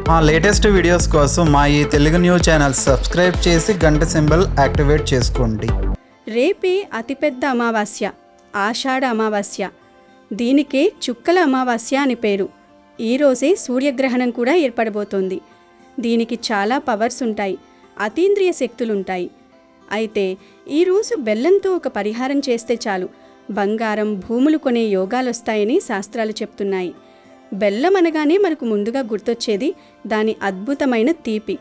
మా latest videos కోసం మా ఈ తెలుగు న్యూస్ ఛానల్ సబ్స్క్రైబ్ చేసి గంట సింబల్ యాక్టివేట్ చేసుకోండి. రేపే అతిపెద్ద అమావాస్య, ఆషాఢ అమావాస్య. దీనికే చుక్కల అమావాస్య అని పేరు. ఈరోజే సూర్యగ్రహణం కూడా ఏర్పడబోతోంది. దీనికి చాలా పవర్స్ ఉంటాయి, అతీంద్రియ శక్తులుంటాయి. అయితే ఈరోజు బెల్లంతో ఒక పరిహారం చేస్తే చాలు, బంగారం, భూములు కొనే యోగాలొస్తాయని శాస్త్రాలు చెప్తున్నాయి. బెల్లం అనగానే మనకు ముందుగా గుర్తొచ్చేది దాని అద్భుతమైన తీపి.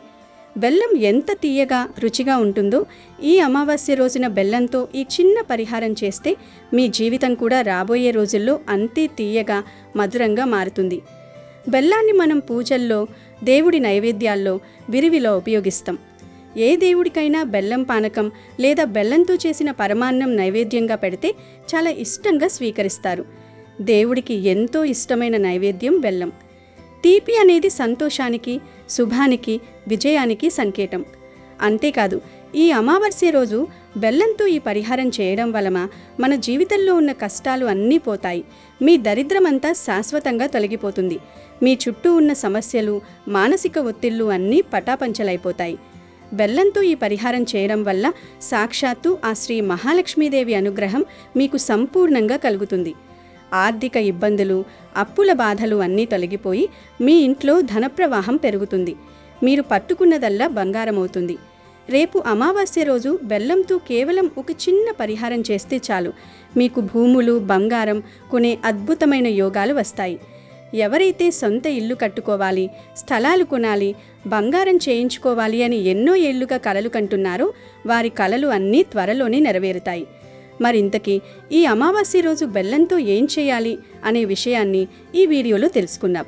బెల్లం ఎంత తీయగా, రుచిగా ఉంటుందో ఈ అమావాస్య రోజున బెల్లంతో ఈ చిన్న పరిహారం చేస్తే మీ జీవితం కూడా రాబోయే రోజుల్లో అంతే తీయగా, మధురంగా మారుతుంది. బెల్లాన్ని మనం పూజల్లో, దేవుడి నైవేద్యాల్లో విరివిలో ఉపయోగిస్తాం. ఏ దేవుడికైనా బెల్లం పానకం లేదా బెల్లంతో చేసిన పరమాన్నం నైవేద్యంగా పెడితే చాలా ఇష్టంగా స్వీకరిస్తారు. దేవుడికి ఎంతో ఇష్టమైన నైవేద్యం బెల్లం. తీపి అనేది సంతోషానికి, శుభానికి, విజయానికి సంకేతం. అంతేకాదు, ఈ అమావాస్య రోజు బెల్లంతో ఈ పరిహారం చేయడం వలన మన జీవితంలో ఉన్న కష్టాలు అన్నీ పోతాయి. మీ దరిద్రమంతా శాశ్వతంగా తొలగిపోతుంది. మీ చుట్టూ ఉన్న సమస్యలు, మానసిక ఒత్తిళ్లు అన్నీ పటాపంచలైపోతాయి. బెల్లంతో ఈ పరిహారం చేయడం వల్ల సాక్షాత్తు ఆ శ్రీ మహాలక్ష్మీదేవి అనుగ్రహం మీకు సంపూర్ణంగా కలుగుతుంది. ఆర్థిక ఇబ్బందులు, అప్పుల బాధలు అన్నీ తొలగిపోయి మీ ఇంట్లో ధనప్రవాహం పెరుగుతుంది. మీరు పట్టుకున్నదల్లా బంగారం అవుతుంది. రేపు అమావాస్య రోజు బెల్లంతో కేవలం ఒక చిన్న పరిహారం చేస్తే చాలు, మీకు భూములు, బంగారం కొనే అద్భుతమైన యోగాలు వస్తాయి. ఎవరైతే సొంత ఇల్లు కట్టుకోవాలి, స్థలాలు కొనాలి, బంగారం చేయించుకోవాలి అని ఎన్నో ఏళ్లుగా కలలు కంటున్నారో వారి కలలు అన్నీ త్వరలోనే నెరవేరుతాయి. మరింతకీ ఈ అమావాస్య రోజు బెల్లంతో ఏం చేయాలి అనే విషయాన్ని ఈ వీడియోలో తెలుసుకుందాం.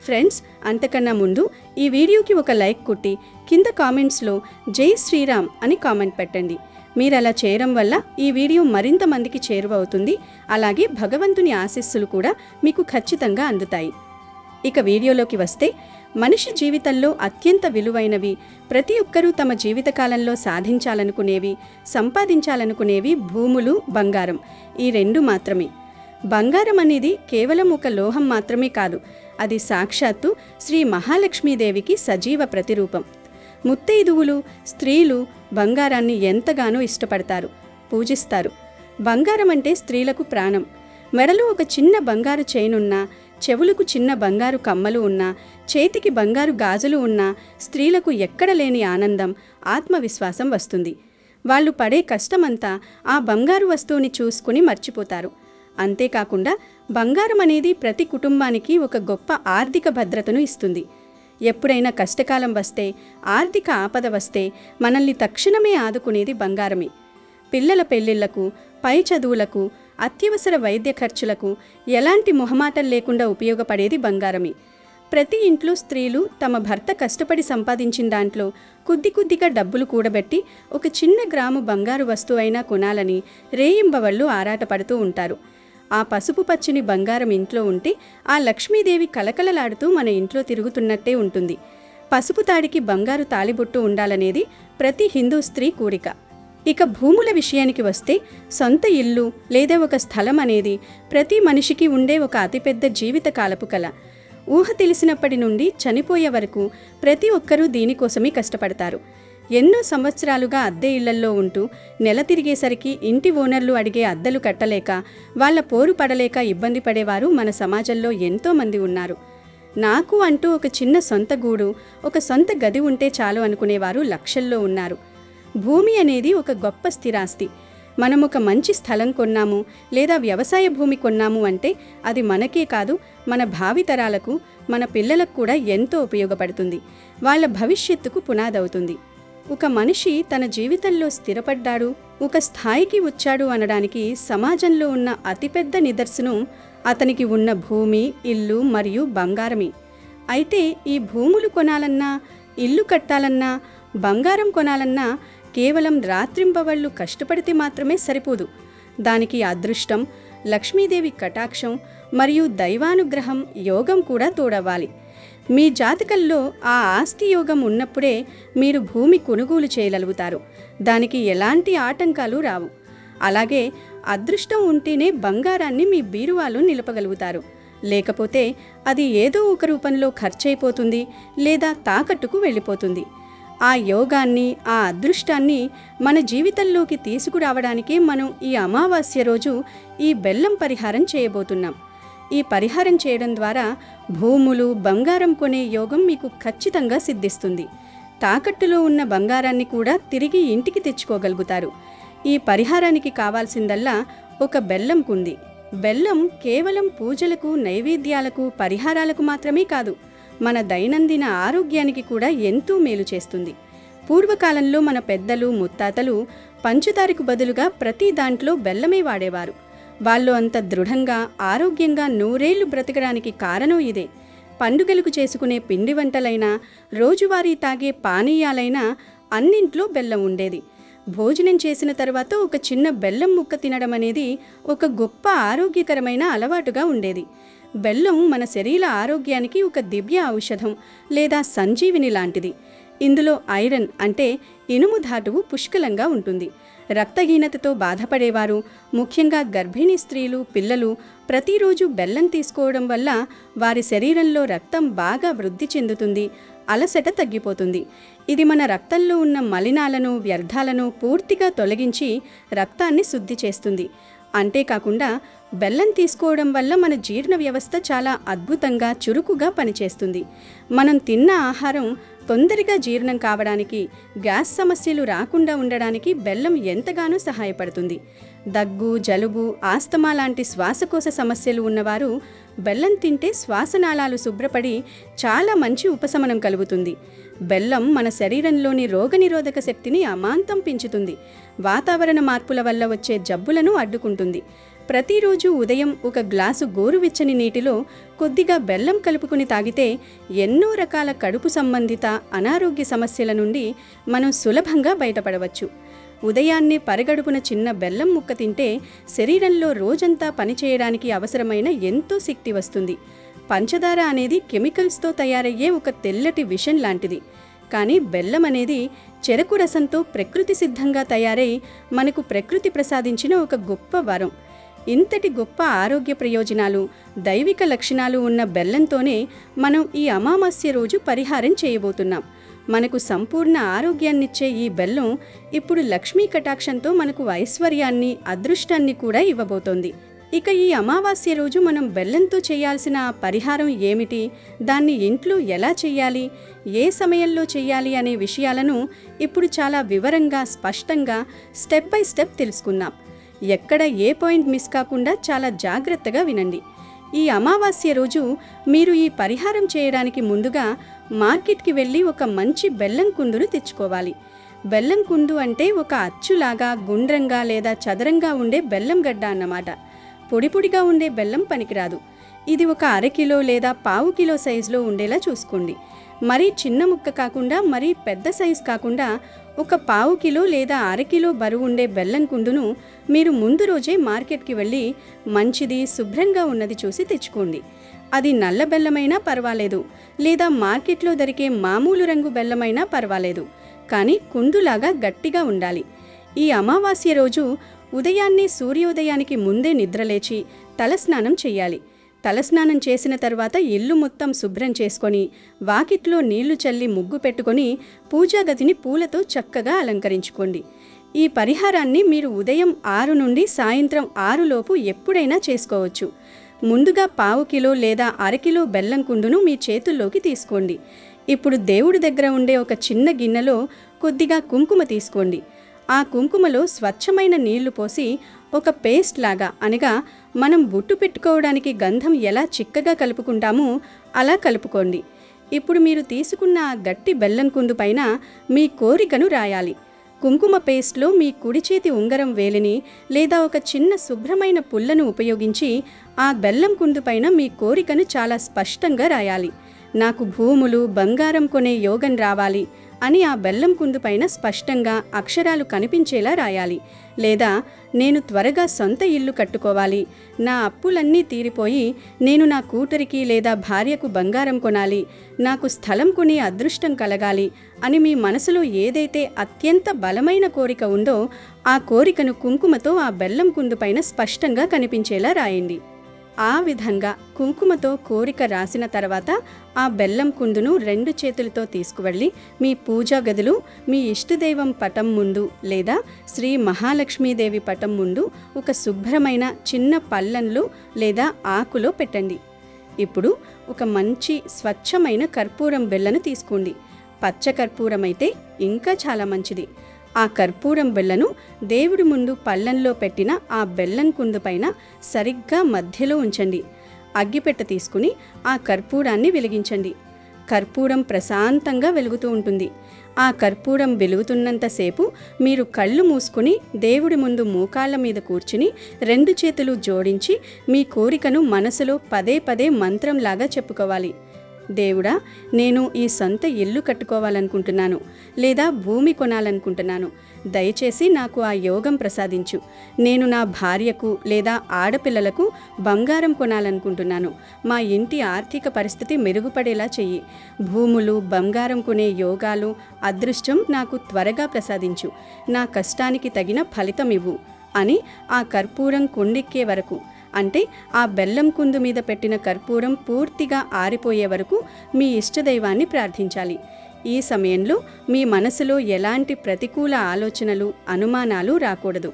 ఫ్రెండ్స్, అంతకన్నా ముందు ఈ వీడియోకి ఒక లైక్ కొట్టి కింద కామెంట్స్లో జై శ్రీరామ్ అని కామెంట్ పెట్టండి. మీరు అలా చేయడం వల్ల ఈ వీడియో మరింత మందికి చేరువవుతుంది. అలాగే భగవంతుని ఆశీస్సులు కూడా మీకు ఖచ్చితంగా అందుతాయి. ఇక వీడియోలోకి వస్తే, మనిషి జీవితంలో అత్యంత విలువైనవి, ప్రతి ఒక్కరూ తమ జీవితకాలంలో సాధించాలనుకునేవి, సంపాదించాలనుకునేవి భూములు, బంగారం. ఈ రెండు మాత్రమే. బంగారం అనేది కేవలం ఒక లోహం మాత్రమే కాదు, అది సాక్షాత్తు శ్రీ మహాలక్ష్మీదేవికి సజీవ ప్రతిరూపం. ముత్తైదువులు, స్త్రీలు బంగారాన్ని ఎంతగానో ఇష్టపడతారు, పూజిస్తారు. బంగారం అంటే స్త్రీలకు ప్రాణం. మెడలో ఒక చిన్న బంగారు చైన్ ఉన్నా, చెవులకు చిన్న బంగారు కమ్మలు ఉన్నా, చేతికి బంగారు గాజులు ఉన్నా స్త్రీలకు ఎక్కడ లేని ఆనందం, ఆత్మవిశ్వాసం వస్తుంది. వాళ్ళు పడే కష్టమంతా ఆ బంగారు వస్తువుని చూసుకుని మర్చిపోతారు. అంతేకాకుండా బంగారం అనేది ప్రతి కుటుంబానికి ఒక గొప్ప ఆర్థిక భద్రతను ఇస్తుంది. ఎప్పుడైనా కష్టకాలం వస్తే, ఆర్థిక ఆపద వస్తే మనల్ని తక్షణమే ఆదుకునేది బంగారమే. పిల్లల పెళ్లిళ్లకు, పై చదువులకు, అత్యవసర వైద్య ఖర్చులకు ఎలాంటి మొహమాటం లేకుండా ఉపయోగపడేది బంగారమే. ప్రతి ఇంట్లో స్త్రీలు తమ భర్త కష్టపడి సంపాదించిన దాంట్లో కొద్దిగా డబ్బులు కూడబెట్టి ఒక చిన్న గ్రాము బంగారు వస్తువైనా కొనాలని రేయింబవళ్ళు ఆరాటపడుతూ ఉంటారు. ఆ పసుపు పచ్చిని బంగారం ఇంట్లో ఉంటే ఆ లక్ష్మీదేవి కలకలలాడుతూ మన ఇంట్లో తిరుగుతున్నట్టే ఉంటుంది. పసుపు తాడికి బంగారు తాళిబొట్టు ఉండాలనేది ప్రతి హిందూ స్త్రీ కోరిక. ఇక భూముల విషయానికి వస్తే, సొంత ఇల్లు లేదా ఒక స్థలం అనేది ప్రతి మనిషికి ఉండే ఒక అతిపెద్ద జీవితకాలపు కల. ఊహ తెలిసినప్పటి నుండి చనిపోయే వరకు ప్రతి ఒక్కరూ దీనికోసమే కష్టపడతారు. ఎన్నో సంవత్సరాలుగా అద్దె ఇళ్లల్లో ఉంటూ నెల తిరిగేసరికి ఇంటి ఓనర్లు అడిగే అద్దెలు కట్టలేక, వాళ్ల పోరు పడలేక ఇబ్బంది పడేవారు మన సమాజంలో ఎంతోమంది ఉన్నారు. నాకు అంటూ ఒక చిన్న సొంత గూడు, ఒక సొంత గది ఉంటే చాలు అనుకునేవారు లక్షల్లో ఉన్నారు. భూమి అనేది ఒక గొప్ప స్థిరాస్తి. మనం ఒక మంచి స్థలం కొన్నాము లేదా వ్యవసాయ భూమి కొన్నాము అంటే అది మనకే కాదు, మన భావితరాలకు, మన పిల్లలకు కూడా ఎంతో ఉపయోగపడుతుంది. వాళ్ళ భవిష్యత్తుకు పునాదవుతుంది. ఒక మనిషి తన జీవితంలో స్థిరపడ్డాడు, ఒక స్థాయికి వచ్చాడు అనడానికి సమాజంలో ఉన్న అతిపెద్ద నిదర్శనం అతనికి ఉన్న భూమి, ఇల్లు మరియు బంగారమే. అయితే ఈ భూములు కొనాలన్నా, ఇల్లు కట్టాలన్నా, బంగారం కొనాలన్నా కేవలం రాత్రింబవళ్ళు కష్టపడితే మాత్రమే సరిపోదు. దానికి అదృష్టం, లక్ష్మీదేవి కటాక్షం మరియు దైవానుగ్రహం, యోగం కూడా తోడవ్వాలి. మీ జాతకంలో ఆ ఆస్తి యోగం ఉన్నప్పుడే మీరు భూమి కొనుగోలు చేయగలుగుతారు. దానికి ఎలాంటి ఆటంకాలు రావు. అలాగే అదృష్టం ఉంటేనే బంగారాన్ని మీ బీరువాలో నిలపగలుగుతారు. లేకపోతే అది ఏదో ఒక రూపంలో ఖర్చయిపోతుంది లేదా తాకట్టుకు వెళ్ళిపోతుంది. ఆ యోగాన్ని, ఆ అదృష్టాన్ని మన జీవితంలోకి తీసుకురావడానికే మనం ఈ అమావాస్య రోజు ఈ బెల్లం పరిహారం చేయబోతున్నాం. ఈ పరిహారం చేయడం ద్వారా భూములు, బంగారం కొనే యోగం మీకు ఖచ్చితంగా సిద్ధిస్తుంది. తాకట్టులో ఉన్న బంగారాన్ని కూడా తిరిగి ఇంటికి తెచ్చుకోగలుగుతారు. ఈ పరిహారానికి కావాల్సిందల్లా ఒక బెల్లం కుంది. బెల్లం కేవలం పూజలకు, నైవేద్యాలకు, పరిహారాలకు మాత్రమే కాదు, మన దైనందిన ఆరోగ్యానికి కూడా ఎంతో మేలు చేస్తుంది. పూర్వకాలంలో మన పెద్దలు, ముత్తాతలు పంచదారకు బదులుగా ప్రతి దాంట్లో బెల్లమే వాడేవారు. వాళ్ళు అంత దృఢంగా, ఆరోగ్యంగా 100 ఏళ్లు బ్రతకడానికి కారణం ఇదే. పండుగలకు చేసుకునే పిండి వంటలైనా, రోజువారీ తాగే పానీయాలైనా అన్నింట్లో బెల్లం ఉండేది. భోజనం చేసిన తర్వాత ఒక చిన్న బెల్లం ముక్క తినడం అనేది ఒక గొప్ప ఆరోగ్యకరమైన అలవాటుగా ఉండేది. బెల్లం మన శరీర ఆరోగ్యానికి ఒక దివ్య ఔషధం లేదా సంజీవిని లాంటిది. ఇందులో ఐరన్ అంటే ఇనుము ధాతువు పుష్కలంగా ఉంటుంది. రక్తహీనతతో బాధపడేవారు, ముఖ్యంగా గర్భిణీ స్త్రీలు, పిల్లలు ప్రతిరోజు బెల్లం తీసుకోవడం వల్ల వారి శరీరంలో రక్తం బాగా వృద్ధి చెందుతుంది, అలసట తగ్గిపోతుంది. ఇది మన రక్తంలో ఉన్న మలినాలను, వ్యర్థాలను పూర్తిగా తొలగించి రక్తాన్ని శుద్ధి చేస్తుంది. అంతేకాకుండా బెల్లం తీసుకోవడం వల్ల మన జీర్ణ వ్యవస్థ చాలా అద్భుతంగా, చురుకుగా పనిచేస్తుంది. మనం తిన్న ఆహారం తొందరగా జీర్ణం కావడానికి, గ్యాస్ సమస్యలు రాకుండా ఉండడానికి బెల్లం ఎంతగానో సహాయపడుతుంది. దగ్గు, జలుబు, ఆస్తమా లాంటి శ్వాసకోశ సమస్యలు ఉన్నవారు బెల్లం తింటే శ్వాసనాళాలు శుభ్రపడి చాలా మంచి ఉపశమనం కలుగుతుంది. బెల్లం మన శరీరంలోని రోగనిరోధక శక్తిని అమాంతం పెంచుతుంది. వాతావరణ మార్పుల వల్ల వచ్చే జబ్బులను అడ్డుకుంటుంది. ప్రతిరోజు ఉదయం ఒక గ్లాసు గోరువెచ్చని నీటిలో కొద్దిగా బెల్లం కలుపుకుని తాగితే ఎన్నో రకాల కడుపు సంబంధిత అనారోగ్య సమస్యల నుండి మనం సులభంగా బయటపడవచ్చు. ఉదయాన్నే పరగడుపున చిన్న బెల్లం ముక్క తింటే శరీరంలో రోజంతా పనిచేయడానికి అవసరమైన ఎంతో శక్తి వస్తుంది. పంచదార అనేది కెమికల్స్తో తయారయ్యే ఒక తెల్లటి విషం లాంటిది. కానీ బెల్లం అనేది చెరకు రసంతో ప్రకృతి సిద్ధంగా తయారై మనకు ప్రకృతి ప్రసాదించిన ఒక గొప్ప వరం. ఇంతటి గొప్ప ఆరోగ్య ప్రయోజనాలు, దైవిక లక్షణాలు ఉన్న బెల్లంతోనే మనం ఈ అమావాస్య రోజు పరిహారం చేయబోతున్నాం. మనకు సంపూర్ణ ఆరోగ్యాన్నిచ్చే ఈ బెల్లం ఇప్పుడు లక్ష్మీ కటాక్షంతో మనకు ఐశ్వర్యాన్ని, అదృష్టాన్ని కూడా ఇవ్వబోతోంది. ఇక ఈ అమావాస్య రోజు మనం బెల్లంతో చేయాల్సిన పరిహారం ఏమిటి, దాన్ని ఇంట్లో ఎలా చేయాలి, ఏ సమయంలో చేయాలి అనే విషయాలను ఇప్పుడు చాలా వివరంగా, స్పష్టంగా స్టెప్ బై స్టెప్ తెలుసుకుందాం. ఎక్కడ ఏ పాయింట్ మిస్ కాకుండా చాలా జాగ్రత్తగా వినండి. ఈ అమావాస్య రోజు మీరు ఈ పరిహారం చేయడానికి ముందుగా మార్కెట్కి వెళ్ళి ఒక మంచి బెల్లం కుందును తెచ్చుకోవాలి. బెల్లం కుందు అంటే ఒక అచ్చులాగా, గుండ్రంగా లేదా చదరంగా ఉండే బెల్లం గడ్డ అన్నమాట. పొడి పొడిగా ఉండే బెల్లం పనికిరాదు. ఇది ఒక 1/2 కిలో లేదా 1/4 కిలో సైజులో ఉండేలా చూసుకోండి. మరీ చిన్న ముక్క కాకుండా, మరీ పెద్ద సైజు కాకుండా ఒక 1/4 కిలో లేదా 1/2 కిలో బరువు ఉండే బెల్లం కుందును మీరు ముందు రోజే మార్కెట్కి వెళ్ళి మంచిది, శుభ్రంగా ఉన్నది చూసి తెచ్చుకోండి. అది నల్ల బెల్లమైనా పర్వాలేదు, లేదా మార్కెట్లో దొరికే మామూలు రంగు బెల్లమైనా పర్వాలేదు, కానీ కుందులాగా గట్టిగా ఉండాలి. ఈ అమావాస్య రోజు ఉదయాన్నే సూర్యోదయానికి ముందే నిద్రలేచి తలస్నానం చేయాలి. తలస్నానం చేసిన తర్వాత ఇల్లు మొత్తం శుభ్రం చేసుకొని, వాకిట్లో నీళ్లు చల్లి ముగ్గు పెట్టుకొని, పూజాగదిని పూలతో చక్కగా అలంకరించుకోండి. ఈ పరిహారాన్ని మీరు ఉదయం 6 నుండి సాయంత్రం 6 లోపు ఎప్పుడైనా చేసుకోవచ్చు. ముందుగా 1/4 కిలో లేదా 1/2 కిలో బెల్లం కుండును మీ చేతుల్లోకి తీసుకోండి. ఇప్పుడు దేవుడి దగ్గర ఉండే ఒక చిన్న గిన్నెలో కొద్దిగా కుంకుమ తీసుకోండి. ఆ కుంకుమలో స్వచ్ఛమైన నీళ్లు పోసి ఒక పేస్ట్ లాగా, అనగా మనం బొట్టు పెట్టుకోవడానికి గంధం ఎలా చిక్కగా కలుపుకుంటామో అలా కలుపుకోండి. ఇప్పుడు మీరు తీసుకున్న ఆ గట్టి బెల్లం కుందు పైన మీ కోరికను రాయాలి. కుంకుమ పేస్ట్లో మీ కుడి చేతి ఉంగరం వేలిని లేదా ఒక చిన్న శుభ్రమైన పుల్లను ఉపయోగించి ఆ బెల్లం కుందు పైన మీ కోరికను చాలా స్పష్టంగా రాయాలి. నాకు భూములు, బంగారం కొనే యోగం రావాలి అని ఆ బెల్లం కుందు పైన స్పష్టంగా అక్షరాలు కనిపించేలా రాయాలి. లేదా నేను త్వరగా సొంత ఇల్లు కట్టుకోవాలి, నా అప్పులన్నీ తీరిపోయి నేను నా కూతురికి లేదా భార్యకు బంగారం కొనాలి, నాకు స్థలం కొనే అదృష్టం కలగాలి అని మీ మనసులో ఏదైతే అత్యంత బలమైన కోరిక ఉందో ఆ కోరికను కుంకుమతో ఆ బెల్లం కుందు పైన స్పష్టంగా కనిపించేలా రాయండి. ఆ విధంగా కుంకుమతో కోరిక రాసిన తర్వాత ఆ బెల్లం కుందును 2 చేతులతో తీసుకువెళ్ళి మీ పూజా గదిలో మీ ఇష్టదైవం పటం ముందు లేదా శ్రీ మహాలక్ష్మీదేవి పటం ముందు ఒక శుభ్రమైన చిన్న పళ్ళెంలో లేదా ఆకులో పెట్టండి. ఇప్పుడు ఒక మంచి స్వచ్ఛమైన కర్పూరం బెల్లను తీసుకోండి. పచ్చ కర్పూరం అయితే ఇంకా చాలా మంచిది. ఆ కర్పూరం బెల్లను దేవుడి ముందు పళ్ళెంలో పెట్టిన ఆ బెల్లం కుందు పైన సరిగ్గా మధ్యలో ఉంచండి. అగ్గిపెట్టె తీసుకుని ఆ కర్పూరాన్ని వెలిగించండి. కర్పూరం ప్రశాంతంగా వెలుగుతూ ఉంటుంది. ఆ కర్పూరం వెలుగుతున్నంతసేపు మీరు కళ్ళు మూసుకుని దేవుడి ముందు మోకాళ్ళ మీద కూర్చుని 2 చేతులు జోడించి మీ కోరికను మనసులో పదే పదే మంత్రంలాగా చెప్పుకోవాలి. దేవుడా, నేను ఈ సొంత ఇల్లు కట్టుకోవాలనుకుంటున్నాను లేదా భూమి కొనాలనుకుంటున్నాను. దయచేసి నాకు ఆ యోగం ప్రసాదించు. నేను నా భార్యకు లేదా ఆడపిల్లలకు బంగారం కొనాలనుకుంటున్నాను. మా ఇంటి ఆర్థిక పరిస్థితి మెరుగుపడేలా చెయ్యి. భూములు, బంగారం కొనే యోగాలు, అదృష్టం నాకు త్వరగా ప్రసాదించు. నా కష్టానికి తగిన ఫలితం ఇవ్వు అని ఆ కర్పూరం కొండెక్కే వరకు, అంటే ఆ బెల్లం కుందు మీద పెట్టిన కర్పూరం పూర్తిగా ఆరిపోయే వరకు మీ ఇష్టదైవాన్ని ప్రార్థించాలి. ఈ సమయంలో మీ మనసులో ఎలాంటి ప్రతికూల ఆలోచనలు, అనుమానాలు రాకూడదు.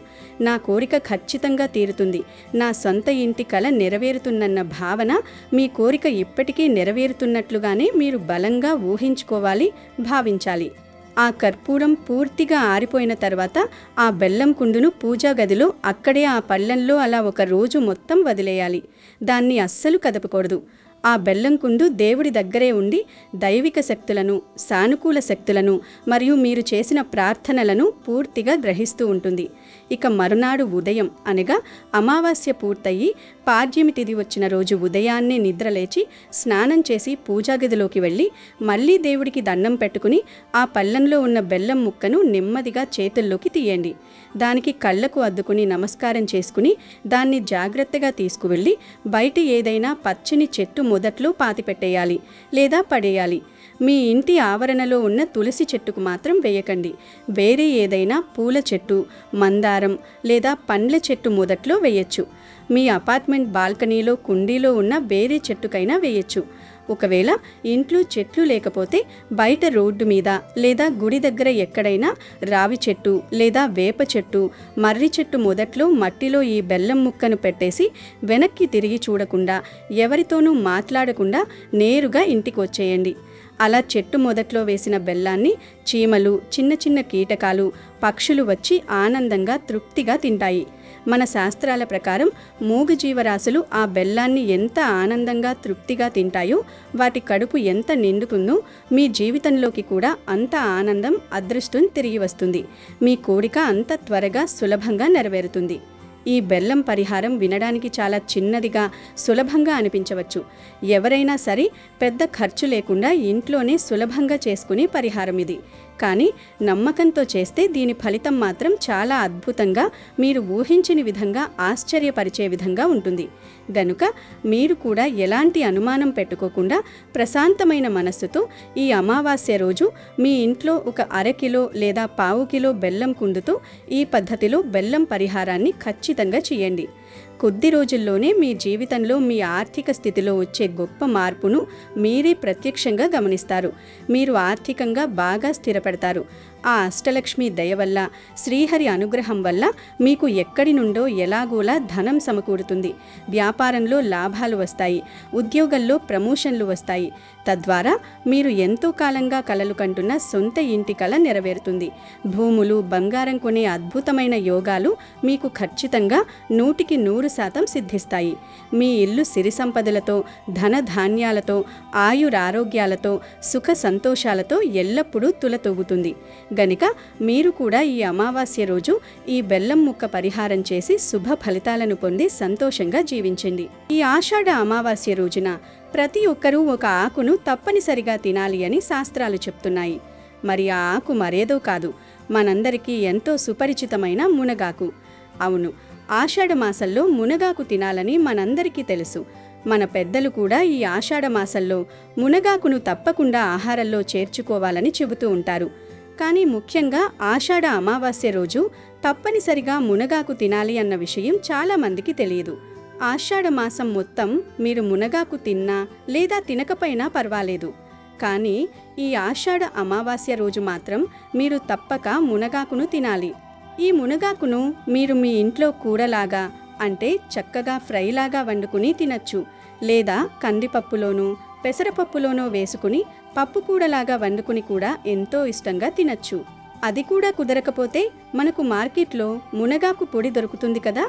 నా కోరిక ఖచ్చితంగా తీరుతుంది, నా సొంత ఇంటి కల నెరవేరుతుందన్న భావన, మీ కోరిక ఇప్పటికీ నెరవేరుతున్నట్లుగానే మీరు బలంగా ఊహించుకోవాలి, భావించాలి. ఆ కర్పూరం పూర్తిగా ఆరిపోయిన తర్వాత ఆ బెల్లం కుందును పూజా గదిలో అక్కడే ఆ పళ్ళెంలో అలా ఒక రోజు మొత్తం వదిలేయాలి. దాన్ని అస్సలు కదపకూడదు. ఆ బెల్లం కుందు దేవుడి దగ్గరే ఉండి దైవిక శక్తులను, సానుకూల శక్తులను మరియు మీరు చేసిన ప్రార్థనలను పూర్తిగా గ్రహిస్తూ ఉంటుంది. ఇక మరునాడు ఉదయం అనగా అమావాస్య పూర్తయి పాడ్యమి తిథి వచ్చిన రోజు ఉదయాన్నే నిద్రలేచి స్నానం చేసి పూజా గదిలోకి వెళ్ళి మళ్ళీ దేవుడికి దండం పెట్టుకుని ఆ పళ్ళెంలో ఉన్న బెల్లం ముక్కను నెమ్మదిగా చేతుల్లోకి తీయండి. దానికి కళ్ళకు అద్దుకుని నమస్కారం చేసుకుని దాన్ని జాగ్రత్తగా తీసుకువెళ్ళి బయట ఏదైనా పచ్చని చెట్టు మొదట్లో పాతిపెట్టేయాలి లేదా పడేయాలి. మీ ఇంటి ఆవరణలో ఉన్న తులసి చెట్టుకు మాత్రం వేయకండి. వేరే ఏదైనా పూల చెట్టు, మందారం లేదా పండ్ల చెట్టు మొదట్లో వేయచ్చు. మీ అపార్ట్మెంట్ బాల్కనీలో కుండీలో ఉన్న వేరే చెట్టుకైనా వేయచ్చు. ఒకవేళ ఇంట్లో చెట్లు లేకపోతే బయట రోడ్డు మీద లేదా గుడి దగ్గర ఎక్కడైనా రావి చెట్టు లేదా వేప చెట్టు, మర్రి చెట్టు మొదట్లో మట్టిలో ఈ బెల్లం ముక్కను పెట్టేసి వెనక్కి తిరిగి చూడకుండా, ఎవరితోనూ మాట్లాడకుండా నేరుగా ఇంటికి వచ్చేయండి. అలా చెట్టు మొదట్లో వేసిన బెల్లాన్ని చీమలు, చిన్న చిన్న కీటకాలు, పక్షులు వచ్చి ఆనందంగా తృప్తిగా తింటాయి. మన శాస్త్రాల ప్రకారం మూగజీవరాశులు ఆ బెల్లాన్ని ఎంత ఆనందంగా తృప్తిగా తింటాయో, వాటి కడుపు ఎంత నిండుకుందో మీ జీవితంలోకి కూడా అంత ఆనందం, అదృష్టం తిరిగి వస్తుంది. మీ కోరిక అంత త్వరగా, సులభంగా నెరవేరుతుంది. ఈ బెల్లం పరిహారం వినడానికి చాలా చిన్నదిగా, సులభంగా అనిపించవచ్చు. ఎవరైనా సరే పెద్ద ఖర్చు లేకుండా ఇంట్లోనే సులభంగా చేసుకునే పరిహారం ఇది. కానీ నమ్మకంతో చేస్తే దీని ఫలితం మాత్రం చాలా అద్భుతంగా, మీరు ఊహించని విధంగా ఆశ్చర్యపరిచే విధంగా ఉంటుంది. గనుక మీరు కూడా ఎలాంటి అనుమానం పెట్టుకోకుండా ప్రశాంతమైన మనస్సుతో ఈ అమావాస్య రోజు మీ ఇంట్లో ఒక 1/2 కిలో లేదా 1/4 కిలో బెల్లం కుందుతో ఈ పద్ధతిలో బెల్లం పరిహారాన్ని ఖచ్చితంగా చేయండి. కొద్ది రోజుల్లోనే మీ జీవితంలో మీ ఆర్థిక స్థితిలో వచ్చే గొప్ప మార్పును మీరే ప్రత్యక్షంగా గమనిస్తారు. మీరు ఆర్థికంగా బాగా స్థిరపడతారు. ఆ అష్టలక్ష్మి దయ వల్ల, శ్రీహరి అనుగ్రహం వల్ల మీకు ఎక్కడి నుండో ఎలాగోలా ధనం సమకూరుతుంది. వ్యాపారంలో లాభాలు వస్తాయి. ఉద్యోగంలో ప్రమోషన్లు వస్తాయి. తద్వారా మీరు ఎంతో కాలంగా కలలు కంటున్న సొంత ఇంటి కల నెరవేరుతుంది. భూములు, బంగారం కొనే అద్భుతమైన యోగాలు మీకు ఖచ్చితంగా 100% సిద్ధిస్తాయి. మీ ఇల్లు సిరి సంపదలతో, ధన ధాన్యాలతో, ఆయురారోగ్యాలతో, సుఖ సంతోషాలతో ఎల్లప్పుడూ తులతూగుతుంది. గనుక మీరు కూడా ఈ అమావాస్య రోజు ఈ బెల్లం ముక్క పరిహారం చేసి శుభ ఫలితాలను పొంది సంతోషంగా జీవించండి. ఈ ఆషాఢ అమావాస్య రోజున ప్రతి ఒక్కరూ ఒక ఆకును తప్పనిసరిగా తినాలి అని శాస్త్రాలు చెప్తున్నాయి. మరి ఆ ఆకు మరేదో కాదు, మనందరికీ ఎంతో సుపరిచితమైన మునగాకు. అవును, ఆషాఢ మాసంలో మునగాకు తినాలని మనందరికీ తెలుసు. మన పెద్దలు కూడా ఈ ఆషాఢ మాసంలో మునగాకును తప్పకుండా ఆహారంలో చేర్చుకోవాలని చెబుతూ ఉంటారు. కానీ ముఖ్యంగా ఆషాఢ అమావాస్య రోజు తప్పనిసరిగా మునగాకు తినాలి అన్న విషయం చాలామందికి తెలియదు. ఆషాఢ మాసం మొత్తం మీరు మునగాకు తిన్నా లేదా తినకపోయినా పర్వాలేదు. కానీ ఈ ఆషాఢ అమావాస్య రోజు మాత్రం మీరు తప్పక మునగాకును తినాలి. ఈ మునగాకును మీరు మీ ఇంట్లో కూరలాగా అంటే చక్కగా ఫ్రైలాగా వండుకుని తినచ్చు, లేదా కందిపప్పులోనూ పెసరపప్పులోనూ వేసుకుని పప్పు కూరలాగా వండుకుని కూడా ఎంతో ఇష్టంగా తినచ్చు. అది కూడా కుదరకపోతే మనకు మార్కెట్లో మునగాకు పొడి దొరుకుతుంది కదా,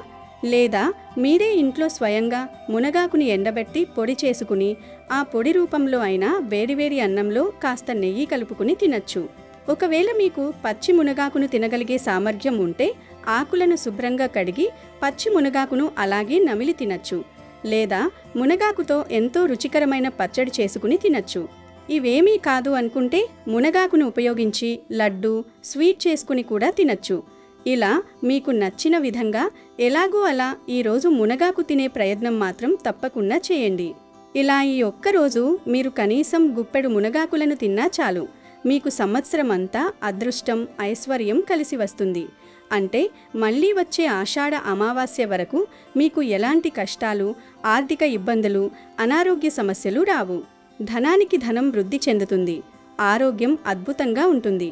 లేదా మీరే ఇంట్లో స్వయంగా మునగాకుని ఎండబెట్టి పొడి చేసుకుని ఆ పొడి రూపంలో అయినా వేడివేడి అన్నంలో కాస్త నెయ్యి కలుపుకుని తినచ్చు. ఒకవేళ మీకు పచ్చి మునగాకును తినగలిగే సామర్థ్యం ఉంటే ఆకులను శుభ్రంగా కడిగి పచ్చి మునగాకును అలాగే నమిలి తినచ్చు, లేదా మునగాకుతో ఎంతో రుచికరమైన పచ్చడి చేసుకుని తినచ్చు. ఇవేమీ కాదు అనుకుంటే మునగాకును ఉపయోగించి లడ్డు, స్వీట్ చేసుకుని కూడా తినచ్చు. ఇలా మీకు నచ్చిన విధంగా ఎలాగో అలా ఈరోజు మునగాకు తినే ప్రయత్నం మాత్రం తప్పకుండా చేయండి. ఇలా ఈ ఒక్కరోజు మీరు కనీసం గుప్పెడు మునగాకులను తిన్నా చాలు, మీకు సంవత్సరం అంతా అదృష్టం, ఐశ్వర్యం కలిసి వస్తుంది. అంటే మళ్ళీ వచ్చే ఆషాఢ అమావాస్య వరకు మీకు ఎలాంటి కష్టాలు, ఆర్థిక ఇబ్బందులు, అనారోగ్య సమస్యలు రావు. ధనానికి ధనం వృద్ధి చెందుతుంది, ఆరోగ్యం అద్భుతంగా ఉంటుంది,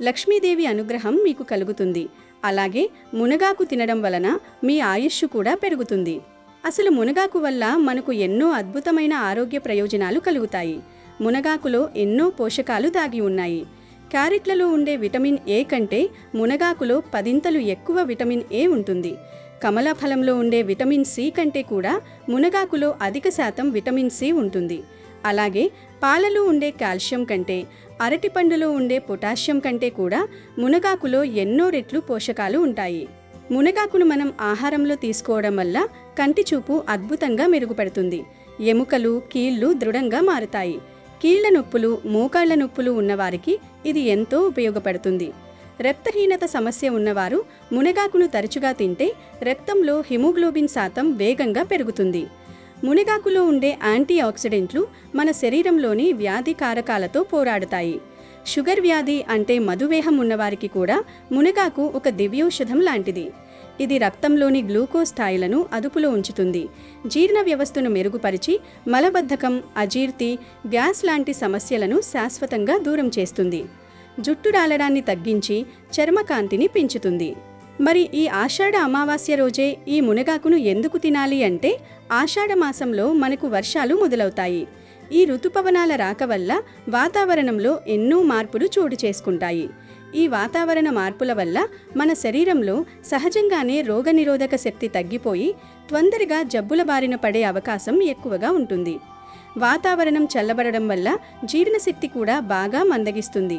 లక్ష్మీదేవి అనుగ్రహం మీకు కలుగుతుంది. అలాగే మునగాకు తినడం వలన మీ ఆయుష్ కూడా పెరుగుతుంది. అసలు మునగాకు వల్ల మనకు ఎన్నో అద్భుతమైన ఆరోగ్య ప్రయోజనాలు కలుగుతాయి. మునగాకులో ఎన్నో పోషకాలు దాగి ఉన్నాయి. క్యారెట్లలో ఉండే విటమిన్ ఏ కంటే మునగాకులో 10 ఎక్కువ విటమిన్ ఏ ఉంటుంది. కమల ఫలంలో ఉండే విటమిన్ సి కంటే కూడా మునగాకులో అధిక శాతం విటమిన్ సి ఉంటుంది. అలాగే పాలలో ఉండే కాల్షియం కంటే, అరటిపండులో ఉండే పొటాషియం కంటే కూడా మునగాకులో ఎన్నో రెట్లు పోషకాలు ఉంటాయి. మునగాకును మనం ఆహారంలో తీసుకోవడం వల్ల కంటి చూపు అద్భుతంగా మెరుగుపడుతుంది. ఎముకలు, కీళ్లు దృఢంగా మారుతాయి. కీళ్ల నొప్పులు, మోకాళ్ల నొప్పులు ఉన్నవారికి ఇది ఎంతో ఉపయోగపడుతుంది. రక్తహీనత సమస్య ఉన్నవారు మునగాకును తరచుగా తింటే రక్తంలో హిమోగ్లోబిన్ శాతం వేగంగా పెరుగుతుంది. మునగాకులో ఉండే యాంటీ ఆక్సిడెంట్లు మన శరీరంలోని వ్యాధి కారకాలతో పోరాడతాయి. షుగర్ వ్యాధి అంటే మధుమేహం ఉన్నవారికి కూడా మునగాకు ఒక దివ్యౌషధం లాంటిది. ఇది రక్తంలోని గ్లూకోజ్ స్థాయిలను అదుపులో ఉంచుతుంది, జీర్ణ వ్యవస్థను మెరుగుపరిచి మలబద్ధకం, అజీర్తి, గ్యాస్ లాంటి సమస్యలను శాశ్వతంగా దూరం చేస్తుంది. జుట్టు రాలడాన్ని తగ్గించి చర్మకాంతిని పెంచుతుంది. మరి ఈ ఆషాఢ అమావాస్య రోజే ఈ మునగాకును ఎందుకు తినాలి అంటే, ఆషాఢ మాసంలో మనకు వర్షాలు మొదలవుతాయి. ఈ ఋతుపవనాల రాక వల్ల వాతావరణంలో ఎన్నో మార్పులు చోటు చేసుకుంటాయి. ఈ వాతావరణ మార్పుల వల్ల మన శరీరంలో సహజంగానే రోగనిరోధక శక్తి తగ్గిపోయి తొందరగా జబ్బుల బారిన పడే అవకాశం ఎక్కువగా ఉంటుంది. వాతావరణం చల్లబడడం వల్ల జీర్ణశక్తి కూడా బాగా మందగిస్తుంది.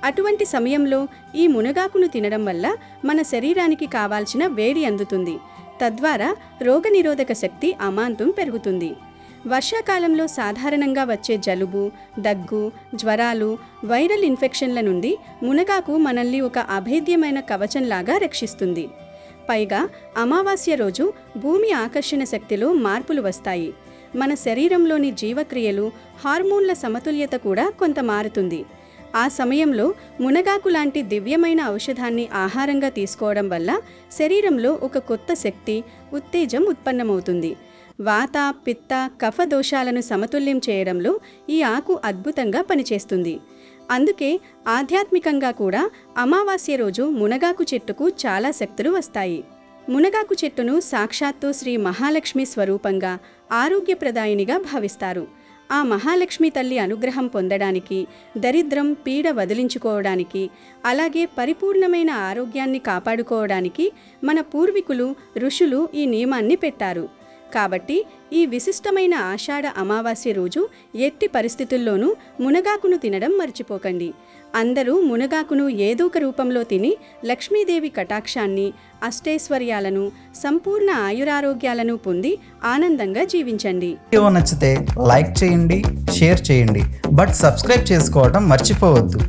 అటువంటి సమయంలో ఈ మునగాకును తినడం వల్ల మన శరీరానికి కావాల్సిన వేడి అందుతుంది. తద్వారా రోగనిరోధక శక్తి అమాంతం పెరుగుతుంది. వర్షాకాలంలో సాధారణంగా వచ్చే జలుబు, దగ్గు, జ్వరాలు, వైరల్ ఇన్ఫెక్షన్ల నుండి మునగాకు మనల్ని ఒక అభేద్యమైన కవచంలాగా రక్షిస్తుంది. పైగా అమావాస్య రోజు భూమి ఆకర్షణ శక్తిలో మార్పులు వస్తాయి. మన శరీరంలోని జీవక్రియలు, హార్మోన్ల సమతుల్యత కూడా కొంత మారుతుంది. ఆ సమయంలో మునగాకు లాంటి దివ్యమైన ఔషధాన్ని ఆహారంగా తీసుకోవడం వల్ల శరీరంలో ఒక కొత్త శక్తి, ఉత్తేజం ఉత్పన్నమవుతుంది. వాత, పిత్త, కఫ దోషాలను సమతుల్యం చేయడంలో ఈ ఆకు అద్భుతంగా పనిచేస్తుంది. అందుకే ఆధ్యాత్మికంగా కూడా అమావాస్య రోజు మునగాకు చెట్టుకు చాలా శక్తులు వస్తాయి. మునగాకు చెట్టును సాక్షాత్తు శ్రీ మహాలక్ష్మి స్వరూపంగా, ఆరోగ్యప్రదాయినిగా భావిస్తారు. ఆ మహాలక్ష్మి తల్లి అనుగ్రహం పొందడానికి, దరిద్రం, పీడ వదిలించుకోవడానికి, అలాగే పరిపూర్ణమైన ఆరోగ్యాన్ని కాపాడుకోవడానికి మన పూర్వీకులు, ఋషులు ఈ నియమాన్ని పెట్టారు. కాబట్టి ఈ విశిష్టమైన ఆషాఢ అమావాస్య రోజు ఎట్టి పరిస్థితుల్లోనూ మునగాకును తినడం మర్చిపోకండి. అందరూ మునగాకును ఏదో ఒక రూపంలో తిని లక్ష్మీదేవి కటాక్షాన్ని, అష్టైశ్వర్యాలను, సంపూర్ణ ఆయురారోగ్యాలను పొంది ఆనందంగా జీవించండి. వీడియో నచ్చితే లైక్ చేయండి, షేర్ చేయండి, బట్ సబ్స్క్రైబ్ చేసుకోవడం మర్చిపోవద్దు.